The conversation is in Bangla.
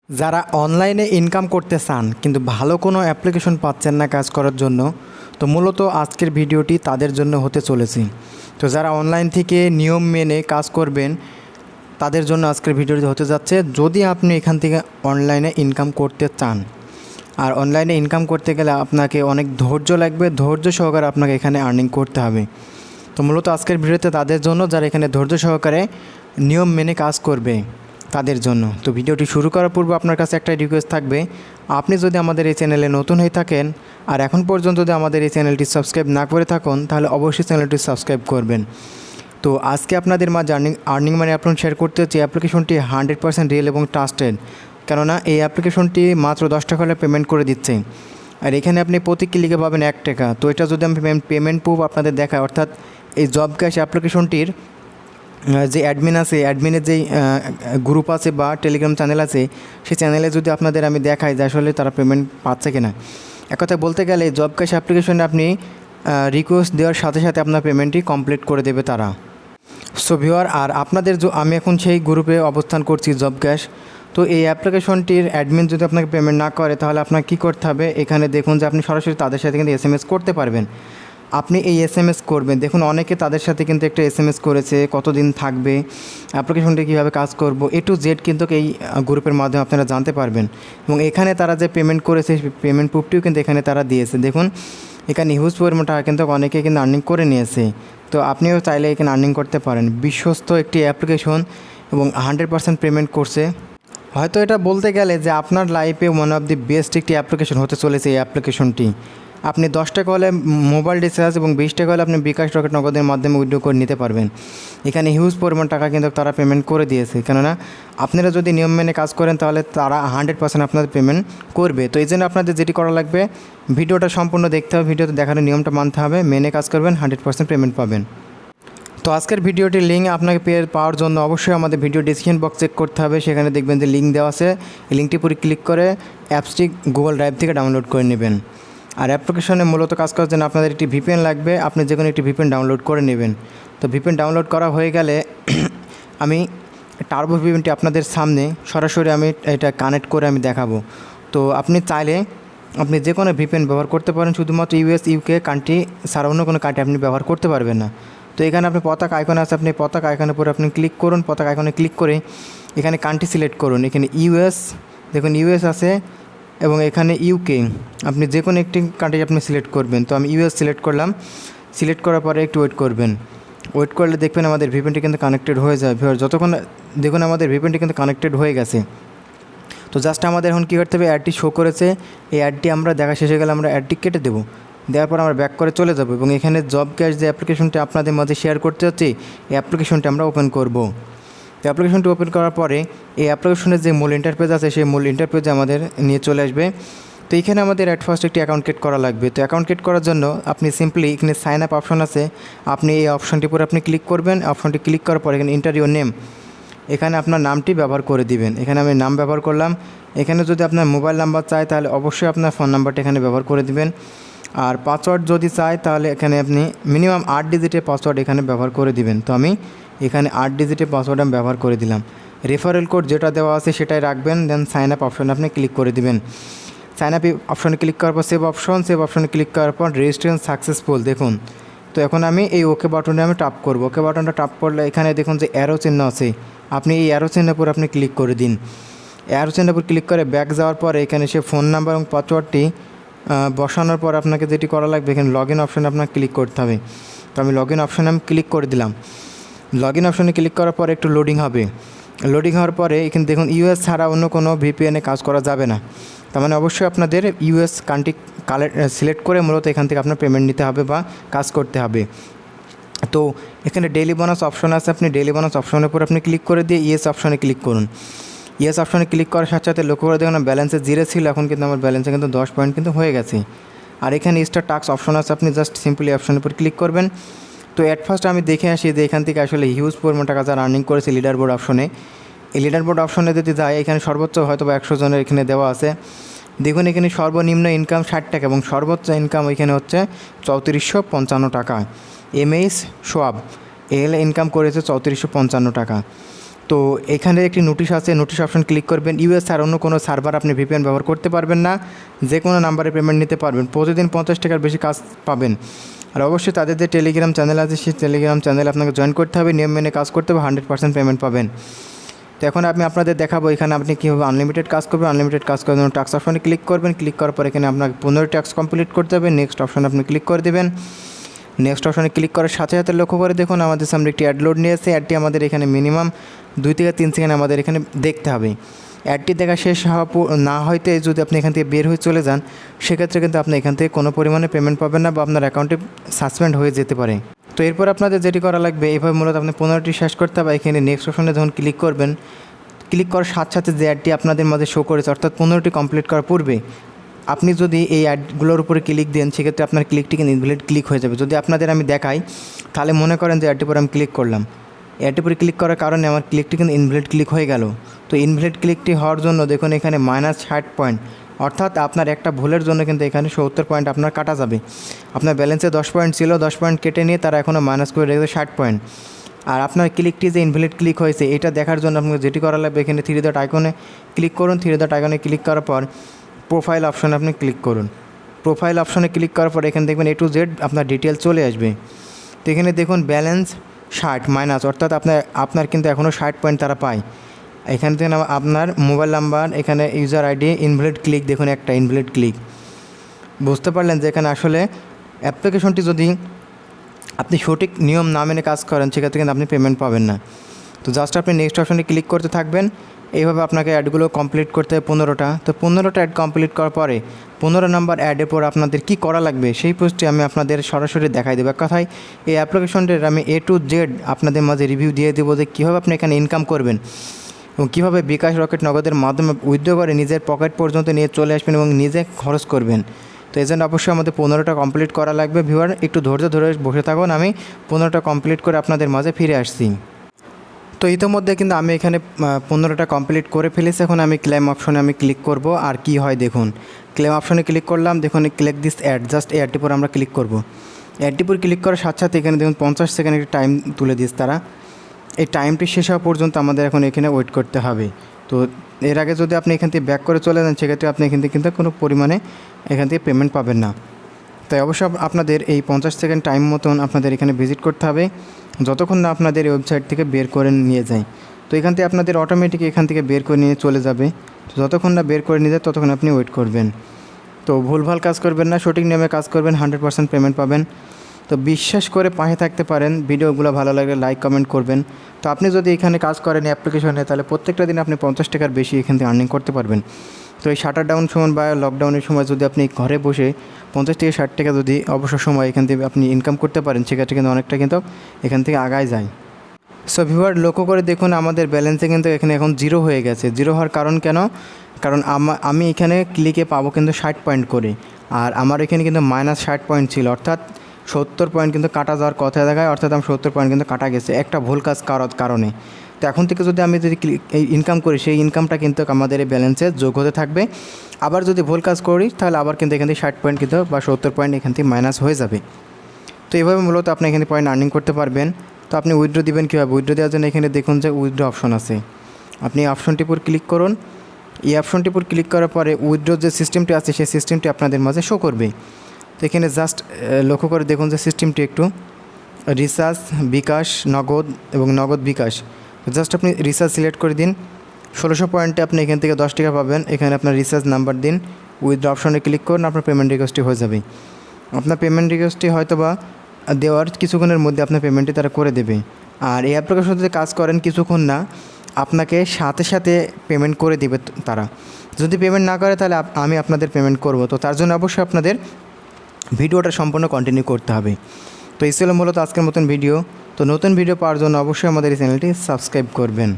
যারা অনলাইনে ইনকাম করতে চান কিন্তু ভালো কোনো অ্যাপ্লিকেশন পাচ্ছেন না কাজ করার জন্য, তো মূলত আজকের ভিডিওটি তাদের জন্য হতে চলেছে। তো যারা অনলাইন থেকে নিয়ম মেনে কাজ করবেন তাদের জন্য আজকের ভিডিওটি হতে যাচ্ছে। যদি আপনি এখান থেকে অনলাইনে ইনকাম করতে চান, আর অনলাইনে ইনকাম করতে গেলে আপনাকে অনেক ধৈর্য লাগবে, ধৈর্য সহকারে আপনাকে এখানে আর্নিং করতে হবে। তো মূলত আজকের ভিডিওতে তাদের জন্য যারা এখানে ধৈর্য সহকারে নিয়ম মেনে কাজ করবে তাদের জন্য। তো ভিডিওটি শুরু করার পূর্বে আপনার কাছে একটা রিকোয়েস্ট থাকবে, আপনি যদি আমাদের এই চ্যানেলে নতুন হয়ে থাকেন আর এখন পর্যন্ত যদি আমাদের এই চ্যানেলটি সাবস্ক্রাইব না করে থাকুন, তাহলে অবশ্যই চ্যানেলটি সাবস্ক্রাইব করবেন। তো আজকে আপনাদের মাঝে আর্নিং মানি অ্যাপ্লিকেশন শেয়ার করতে হচ্ছে। অ্যাপ্লিকেশনটি 100% রিয়েল এবং ট্রাস্টেড, কেননা এই অ্যাপ্লিকেশনটি মাত্র 10 টাকা হলে পেমেন্ট করে দিচ্ছে। আর এখানে আপনি প্রতি ক্লিকে পাবেন 1 টাকা। তো এটা যদি আমি পেমেন্ট প্রুফ আপনাদের দেখাই, অর্থাৎ এই জব ক্যাশ অ্যাপ্লিকেশনটির যে অ্যাডমিন আছে, অ্যাডমিনের যেই গ্রুপ আছে বা টেলিগ্রাম চ্যানেল আছে, সেই চ্যানেলে যদি আপনাদের আমি দেখাই যে আসলে তারা পেমেন্ট পাচ্ছে কিনা। এক কথায় বলতে গেলে জব ক্যাশ অ্যাপ্লিকেশনে আপনি রিকোয়েস্ট দেওয়ার সাথে সাথে আপনার পেমেন্টটি কমপ্লিট করে দেবে তারা। সো ভিউয়ার, আর আপনাদের আমি এখন সেই গ্রুপে অবস্থান করছি জব ক্যাশ। তো এই অ্যাপ্লিকেশনটির অ্যাডমিন যদি আপনাকে পেমেন্ট না করে, তাহলে আপনাকে কী করতে হবে, এখানে দেখুন যে আপনি সরাসরি তাদের সাথে কিন্তু SMS করতে পারবেন। আপনি এই SMS করবেন, দেখুন অনেকে তাদের সাথে কিন্তু একটা SMS করেছে, কতদিন থাকবে, অ্যাপ্লিকেশনটি কীভাবে কাজ করব, A to Z কিন্তু এই গ্রুপের মাধ্যমে আপনারা জানতে পারবেন। এবং এখানে তারা যে পেমেন্ট করেছে সেই পেমেন্ট প্রুফটিও কিন্তু এখানে তারা দিয়েছে। দেখুন এখানে হিউজ পরিমাণ টাকা কিন্তু অনেকে কিন্তু আর্নিং করে নিয়েছে। তো আপনিও চাইলে এখানে আর্নিং করতে পারেন। বিশ্বস্ত একটি অ্যাপ্লিকেশন এবং 100% পেমেন্ট করছে। হয়তো এটা বলতে গেলে যে আপনার লাইফে ওয়ান অফ দি বেস্ট একটি অ্যাপ্লিকেশন হতে চলেছে এই অ্যাপ্লিকেশনটি। আপনি 10 টাকা হলে মোবাইল রিচার্জ এবং 20 টাকা হলে আপনি বিকাশ রকেট নগদের মাধ্যমে উইথড্র করে নিতে পারবেন। এখানে হিউজ পরিমাণ টাকা কিন্তু তারা পেমেন্ট করে দিয়েছে, কেননা আপনারা যদি নিয়ম মেনে কাজ করেন তাহলে তারা 100% আপনাদের পেমেন্ট করবে। তো এই জন্য আপনাদের যেটি করা লাগবে, ভিডিওটা সম্পূর্ণ দেখতে হবে, ভিডিওতে দেখানোর নিয়মটা মানতে হবে, মেনে কাজ করবেন, 100% পেমেন্ট পাবেন। তো আজকের ভিডিওটির লিঙ্ক আপনাকে পাওয়ার জন্য অবশ্যই আমাদের ভিডিও ডিসক্রিপশন বক্স চেক করতে হবে। সেখানে দেখবেন যে লিঙ্ক দেওয়া আছে, এই লিঙ্কটি পুরো ক্লিক করে অ্যাপসটি গুগল ড্রাইভ থেকে ডাউনলোড করে নেবেন। আর অ্যাপ্লিকেশনে মূলত কাজ করার জন্য আপনাদের একটি VPN লাগবে, আপনি যে কোনো একটি VPN ডাউনলোড করে নেবেন। তো VPN ডাউনলোড করা হয়ে গেলে আমি টার্বো VPNটি আপনাদের সামনে সরাসরি আমি এটা কানেক্ট করে আমি দেখাবো। তো আপনি চাইলে আপনি যে কোনো VPN ব্যবহার করতে পারেন, শুধুমাত্র US UK কান্ট্রি ছাড়া অন্য কোনো কান্ট্রি আপনি ব্যবহার করতে পারবেন না। তো এখানে আপনি পতাকা আইকন আছে, আপনি পতাকা আইকনের উপরে আপনি ক্লিক করুন। পতাকা আইকনে ক্লিক করে এখানে কান্ট্রি সিলেক্ট করুন। এখানে US, দেখুন US আছে, এবং এখানে UK, আপনি যে কোনো একটি কান্ট্রি আপনি সিলেক্ট করবেন। তো আমি US সিলেক্ট করলাম। সিলেক্ট করার পরে একটু ওয়েট করবেন। ওয়েট করলে দেখবেন আমাদের VPNটি কিন্তু কানেক্টেড হয়ে যায়। যতক্ষণ দেখুন আমাদের VPNটি কিন্তু কানেক্টেড হয়ে গেছে। তো জাস্ট আমাদের এখন কী করতে হবে, অ্যাডটি শো করেছে, এই অ্যাডটি আমরা দেখা শেষে গেলে আমরা অ্যাডটি কেটে দেবো। দেওয়ার পর আমরা ব্যাক করে চলে যাব এবং এখানে জব ক্যাশ যে অ্যাপ্লিকেশনটি আপনাদের মাঝে শেয়ার করতে হচ্ছে, এই অ্যাপ্লিকেশনটি আমরা ওপেন করব। অ্যাপ্লিকেশনটি ওপেন করার পরে এই অ্যাপ্লিকেশনের যে মূল ইন্টারপেজ আছে, সেই মূল ইন্টারপেজে আমাদের নিয়ে চলে আসবে। তো এখানে আমাদের অ্যাট ফার্স্ট একটি অ্যাকাউন্ট ক্রিয়েট করা লাগবে। তো অ্যাকাউন্ট ক্রিয়েট করার জন্য আপনি সিম্পলি এখানে সাইন আপ অপশন আছে, আপনি এই অপশনটির উপরে আপনি ক্লিক করবেন। অপশনটি ক্লিক করার পর এখানে এন্টার ইউর নেম, এখানে আপনার নামটি ব্যবহার করে দিবেন। এখানে আমি নাম ব্যবহার করলাম। এখানে যদি আপনার মোবাইল নাম্বার চাই তাহলে অবশ্যই আপনার ফোন নাম্বারটা এখানে ব্যবহার করে দিবেন। আর পাসওয়ার্ড যদি চাই তাহলে এখানে আপনি মিনিমাম 8 ডিজিটের পাসওয়ার্ড এখানে ব্যবহার করে দিবেন। তো আমি এখানে 8 ডিজিটের পাসওয়ার্ড আমি ব্যবহার করে দিলাম। রেফারেল কোড যেটা দেওয়া আছে সেটাই রাখবেন। দেন সাইন আপ অপশনে আপনি ক্লিক করে দিবেন। সাইন আপ অপশনে ক্লিক করার পর সেভ অপশনে ক্লিক করার পর রেজিস্ট্রেশন সাকসেসফুল, দেখুন। তো এখন আমি এই ওকে বাটনে আমি টাপ করব। ওকে বাটনটা টাপ করলে এখানে দেখুন যে অ্যারো চিহ্ন আছে, আপনি এই অ্যারো চিহ্নের উপর আপনি ক্লিক করে দিন। অ্যারো চিহ্নের উপর ক্লিক করে ব্যাক যাওয়ার পরে এখানে সে ফোন নাম্বার এবং পাসওয়ার্ডটি বসানোর পর আপনাকে যেটি করা লাগবে, এখানে লগ ইন অপশানে আপনাকে ক্লিক করতে হবে। তো আমি লগ ইন অপশানে আমি ক্লিক করে দিলাম। লগ ইন অপশানে ক্লিক করার পরে একটু লোডিং হবে। লোডিং হওয়ার পরে এখানে দেখুন US ছাড়া অন্য কোনো VPN-এ কাজ করা যাবে না। তার মানে অবশ্যই আপনাদের US কান্ট্রি সিলেক্ট করে মূলত এখান থেকে আপনার পেমেন্ট নিতে হবে বা কাজ করতে হবে। তো এখানে ডেইলি বোনাস অপশন আছে, আপনি ডেইলি বোনাস অপশনের উপর আপনি ক্লিক করে দিয়ে ইয়েস অপশনে ক্লিক করুন। ইয়েস অপশনে ক্লিক করার সাথে সাথে লক্ষ্য করে দেখুন ব্যালেন্সে 0 ছিল, এখন কিন্তু আমার ব্যালেন্সে কিন্তু 10 পয়েন্ট কিন্তু হয়ে গেছে। আর এখানে স্টার টাস্ক অপশন আছে, আপনি জাস্ট সিম্পলি অপশনের উপর ক্লিক করবেন। তো অ্যাট ফার্স্ট আমি দেখে আসি যে এখান থেকে আসলে হিউজ পরিমাণ টাকা যারা আর্নিং করেছে লিডার বোর্ড অপশনে। এই লিডার বোর্ড অপশনে যদি যায়, এখানে সর্বোচ্চ হয়তো 100 জনের এখানে দেওয়া আছে। দেখুন এখানে সর্বনিম্ন ইনকাম 60 টাকা এবং সর্বোচ্চ ইনকাম এখানে হচ্ছে 3455 টাকা। MS সোয়াব ইনকাম করেছে 3455 টাকা। তো এখানে একটি নোটিশ আছে, নোটিশ অপশন ক্লিক করবেন। ইউএস আর অন্য কোনো সার্ভার আপনি ভিপিএন ব্যবহার করতে পারবেন না, যে কোনো নাম্বারে পেমেন্ট নিতে পারবেন। প্রতিদিন 50 টাকার বেশি কাজ পাবেন। আর অবশ্যই তাদের যে টেলিগ্রাম চ্যানেল আছে সেই টেলিগ্রাম চ্যানেলে আপনাকে জয়েন করতে হবে, নিয়ম মেনে কাজ করতে হবে, 100% পেমেন্ট পাবেন। তো এখন আমি আপনাদের দেখাবো এখানে আপনি কীভাবে আনলিমিটেড কাজ করবেন। আনলিমিটেড কাজ করার জন্য টাস্ক অপশনে ক্লিক করবেন। ক্লিক করার পর এখানে আপনাকে 15 টাস্ক কমপ্লিট করতে হবে। নেক্সট অপশনে আপনি ক্লিক করে দেবেন। নেক্সট অপশনে ক্লিক করার সাথে সাথে লক্ষ্য করে দেখুন আমাদের সামনে একটি অ্যাড লোড নিয়েছে। অ্যাডটি আমাদের এখানে মিনিমাম 2 থেকে 3 সেকেন্ড আমাদের এখানে দেখতে হবে। অ্যাডটি দেখা শেষ না হইতে যদি আপনি এখান থেকে বের হয়ে চলে যান, সেক্ষেত্রে কিন্তু আপনি এখান থেকে কোনো পরিমাণে পেমেন্ট পাবেন না বা আপনার অ্যাকাউন্টে সাসপেন্ড হয়ে যেতে পারে। তো এরপর আপনাদের যেটি করা লাগবে, এইভাবে মূলত আপনি 15টি শেষ করতে হবে। এখানে নেক্সট অপশনে যখন ক্লিক করবেন, ক্লিক করার সাথে সাথে যে অ্যাডটি আপনাদের মাঝে শো করেছে, অর্থাৎ 15টি কমপ্লিট করার পূর্বে আপনি যদি এই অ্যাডগুলোর উপরে ক্লিক দেন, সেক্ষেত্রে আপনার ক্লিকটি কিন্তু ইনভ্যালিড ক্লিক হয়ে যাবে। যদি আপনাদের আমি দেখাই, তাহলে মনে করেন যে অ্যাডটির উপরে আমি ক্লিক করলাম, অ্যাডটির উপরে ক্লিক করার কারণে আমার ক্লিকটি কিন্তু ইনভ্যালিড ক্লিক হয়ে গেল। তো ইনভ্যালিড ক্লিকটি হওয়ার জন্য দেখুন এখানে -60 পয়েন্ট, অর্থাৎ আপনার একটা ভুলের জন্য কিন্তু এখানে 70 পয়েন্ট আপনার কাটা যাবে। আপনার ব্যালেন্সে 10 পয়েন্ট ছিল, 10 পয়েন্ট কেটে নিয়ে তারা এখনও মাইনাস করে রেখেছে 60 পয়েন্ট। আর আপনার ক্লিকটি যে ইনভ্যালিড ক্লিক হয়েছে, এটা দেখার জন্য আপনাকে যেটি করা লাগবে, এখানে 3 ডট আইকনে ক্লিক করুন। 3 ডট আইকনে ক্লিক করার পর প্রোফাইল অপশনে আপনি ক্লিক করুন। প্রোফাইল অপশনে ক্লিক করার পর এখানে দেখবেন A to Z আপনার ডিটেল চলে আসবে। তো এখানে দেখুন ব্যালেন্স 60 মাইনাস, অর্থাৎ আপনার কিন্তু এখনও 60 পয়েন্ট তারা পায়। এখান থেকে আপনার মোবাইল নাম্বার, এখানে ইউজার আইডি, ইনভ্যালিড ক্লিক, দেখুন একটা ইনভ্যালিড ক্লিক। বুঝতে পারলেন যে এখানে আসলে অ্যাপ্লিকেশনটি যদি আপনি সঠিক নিয়ম না মেনে কাজ করেন, সেক্ষেত্রে কিন্তু আপনি পেমেন্ট পাবেন না। তো জাস্ট আপনি নেক্সট অপশনে ক্লিক করতে থাকবেন। এইভাবে আপনাকে অ্যাডগুলো কমপ্লিট করতে হবে 15টা। তো 15টা অ্যাড কমপ্লিট করার পরে 15 নম্বর অ্যাডের পর আপনাদের কী করা লাগবে সেই পোস্টটি আমি আপনাদের সরাসরি দেখাই দেবো। এক কথায় এই অ্যাপ্লিকেশনটির আমি A to Z আপনাদের মাঝে রিভিউ দিয়ে দেবো যে কীভাবে আপনি এখানে ইনকাম করবেন এবং কীভাবে বিকাশ, রকেট, নগদের মাধ্যমে উইথড্র করে নিজের পকেট পর্যন্ত নিয়ে চলে আসবেন এবং নিজে খরচ করবেন। তো এই জন্য অবশ্যই আমাদের 15টা কমপ্লিট করা লাগবে। ভিউয়ার একটু ধৈর্য ধরে বসে থাকুন, আমি 15টা কমপ্লিট করে আপনাদের মাঝে ফিরে আসছি। তো ইতিমধ্যে কিন্তু আমি এখানে 15টা কমপ্লিট করে ফেলেছি। এখন আমি ক্লেম অপশনে আমি ক্লিক করব। আর কি হয় দেখুন, ক্লেম অপশনে ক্লিক করলাম, দেখুন ক্লিক দিস অ্যাড, জাস্ট এই অ্যাডটির পর আমরা ক্লিক করব। অ্যাডটির পর ক্লিক করার সাথে সাথে এখানে দেখুন 50 সেকেন্ড একটি টাইম তুলে দিস তারা। এই টাইমটি শেষ হওয়া পর্যন্ত আমাদের এখন এখানে ওয়েট করতে হবে। তো এর আগে যদি আপনি এখান থেকে ব্যাক করে চলে যান, সেক্ষেত্রে আপনি এখান থেকে কিন্তু কোনো পরিমাণে এখান থেকে পেমেন্ট পাবেন না। তাই অবশ্যই আপনাদের এই 50 সেকেন্ড টাইম মতন আপনাদের এখানে ভিজিট করতে হবে, যতক্ষণ না আপনাদের এই ওয়েবসাইট থেকে বের করে নিয়ে যায়। তো এখান থেকে আপনাদের অটোমেটিক এখান থেকে বের করে নিয়ে চলে যাবে। তো যতক্ষণ না বের করে নিয়ে যায় ততক্ষণ আপনি ওয়েট করবেন। তো ভুলভাল কাজ করবেন না, সঠিক নিয়মে কাজ করবেন, 100% পেমেন্ট পাবেন। তো বিশ্বাস করে পাশে থাকতে পারেন। ভিডিওগুলো ভালো লাগলে লাইক কমেন্ট করবেন। তো আপনি যদি এখানে কাজ করেন অ্যাপ্লিকেশনে, তাহলে প্রত্যেকটা দিন আপনি 50 টাকার বেশি এখান থেকে আর্নিং করতে পারবেন। তো এই শাটার ডাউন সময় বা লকডাউনের সময় যদি আপনি ঘরে বসে 50 থেকে 60 টাকা যদি অবসর সময় এখান থেকে আপনি ইনকাম করতে পারেন, সেক্ষেত্রে কিন্তু অনেকটা কিন্তু এখান থেকে আগায় যায়। সো ভিউয়ার লক্ষ্য করে দেখুন আমাদের ব্যালেন্সে কিন্তু এখানে এখন 0 হয়ে গেছে। 0 হওয়ার কারণ কেন? কারণ আমি এখানে ক্লিকে পাবো কিন্তু 60 পয়েন্ট করে, আর আমার এখানে কিন্তু -60 পয়েন্ট ছিল, অর্থাৎ 70 পয়েন্ট কিন্তু কাটা যাওয়ার কথা দেখায়, অর্থাৎ আমার 70 পয়েন্ট কিন্তু কাটা গেছে একটা ভুল কাজ করার কারণে। তো এখন থেকে যদি আমি এই ইনকাম করি, সেই ইনকামটা কিন্তু আমাদের এই ব্যালেন্সে যোগ হতে থাকবে। আবার যদি ভুল কাজ করি, তাহলে আবার কিন্তু এখান থেকে 60 পয়েন্ট কিন্তু বা 70 পয়েন্ট এখান থেকে মাইনাস হয়ে যাবে। তো এইভাবে মূলত আপনি এখানে পয়েন্ট আর্নিং করতে পারবেন। তো আপনি উইথড্র দিবেন কীভাবে? উইথড্র দেওয়ার জন্য এখানে দেখুন যে উইথড্র অপশন আছে, আপনি এই অপশনটির উপর ক্লিক করুন। এই অপশনটির উপর ক্লিক করার পরে উইথড্র যে সিস্টেমটি আছে সেই সিস্টেমটি আপনাদের মাঝে শো করবে। তো এখানে জাস্ট লক্ষ্য করে দেখুন যে সিস্টেমটি একটু রিচার্জ, বিকাশ, নগদ এবং নগদ বিকাশ। জাস্ট আপনি রিচার্জ সিলেক্ট করে দিন। 1600 পয়েন্টে আপনি এখান থেকে 10 টাকা পাবেন। এখানে আপনার রিচার্জ নাম্বার দিন, উইথড্র অপশনে ক্লিক করুন, আপনার পেমেন্ট রিকোয়েস্টটি হয়ে যাবে। আপনার পেমেন্ট রিকোয়েস্টটি হয়তো বা দেওয়ার কিছুক্ষণের মধ্যে আপনার পেমেন্টটি তারা করে দেবে। আর এই অ্যাপ্লিকেশনতে কাজ করেন কিছুক্ষণ না, আপনাকে সাথে সাথে পেমেন্ট করে দেবে তারা। যদি পেমেন্ট না করে তাহলে আমি আপনাদের পেমেন্ট করব। তো তার জন্য অবশ্যই আপনাদের ভিডিওটা সম্পূর্ণ কন্টিনিউ করতে হবে। তো এই ছিল মূলত আজকের মতন ভিডিও। তো নতুন ভিডিও পাওয়ার জন্য অবশ্যই আমাদের এই চ্যানেলটি সাবস্ক্রাইব করবেন।